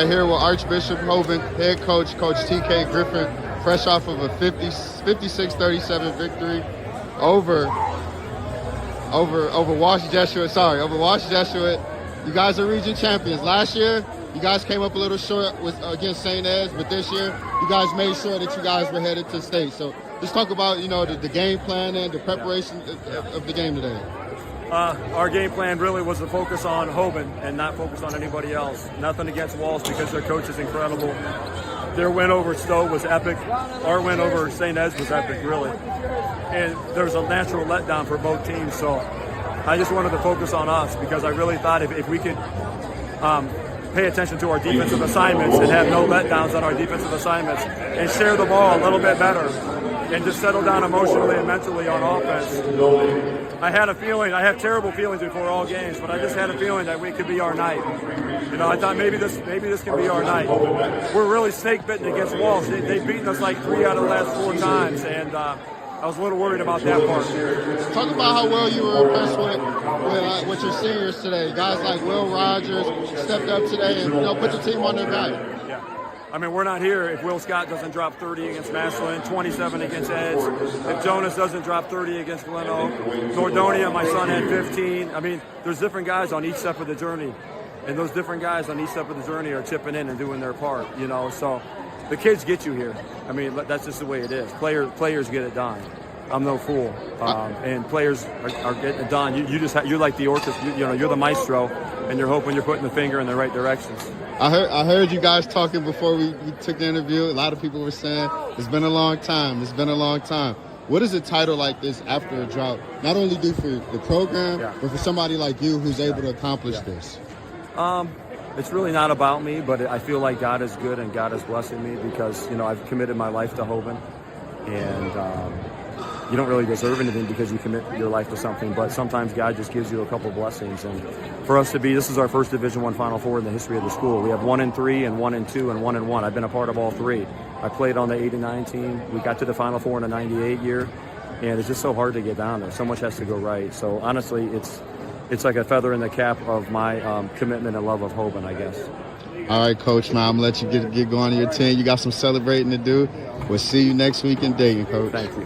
right, here with Archbishop Hoban, head coach, Coach TK Griffith, fresh off of a 56-37 victory over Walsh Jesuit. Over Walsh Jesuit. You guys are region champions. Last year, you guys came up a little short against St. Ed's, but this year, you guys made sure that you guys were headed to state. So just talk about, the game plan and the preparation of the game today. Our game plan really was to focus on Hoban and not focus on anybody else. Nothing against Walsh because their coach is incredible. Their win over Stowe was epic. Our win over St. Ed's was epic, really. And there was a natural letdown for both teams, so I just wanted to focus on us because I really thought if we could pay attention to our defensive assignments and have no letdowns on our defensive assignments and share the ball a little bit better and just settle down emotionally and mentally on offense. I had a feeling, I have terrible feelings before all games, but I just had a feeling that we could be our night. I thought maybe this can be our night. We're really snake-bitten against Walsh. They've beaten us like 3 out of the last 4 times, and I was a little worried about that part. Talk about how well you were impressed with your seniors today. Guys like Will Rogers stepped up today and put the team on their back. Yeah. I mean, we're not here if Will Scott doesn't drop 30 against Massillon, 27 against Eds. If Jonas doesn't drop 30 against Glen Oak. Nordonia, my son, had 15. I mean, there's different guys on each step of the journey. And those different guys on each step of the journey are chipping in and doing their part, So the kids get you here. I mean, that's just the way it is. Players get it done. I'm no fool, and players are getting it done. You're like the orchestra. You're the maestro, and you're hoping you're putting the finger in the right directions. I heard you guys talking before we took the interview. A lot of people were saying it's been a long time. It's been a long time. What does a title like this after a drought not only do for the program, but for somebody like you who's able to accomplish this? It's really not about me, but I feel like God is good and God is blessing me because, I've committed my life to Hoban. And you don't really deserve anything because you commit your life to something, but sometimes God just gives you a couple blessings. And for us to this is our first Division I Final Four in the history of the school. We have 1-3 and 1-2 and 1-1. I've been a part of all 3. I played on the 89 team. We got to the Final Four in the 98 year, and it's just so hard to get down there. So much has to go right. So honestly, it's like a feather in the cap of my commitment and love of Hoban, I guess. All right, Coach, man, I'm going to let you get going to your team. You got some celebrating to do. We'll see you next week in Dayton, Coach. Thank you.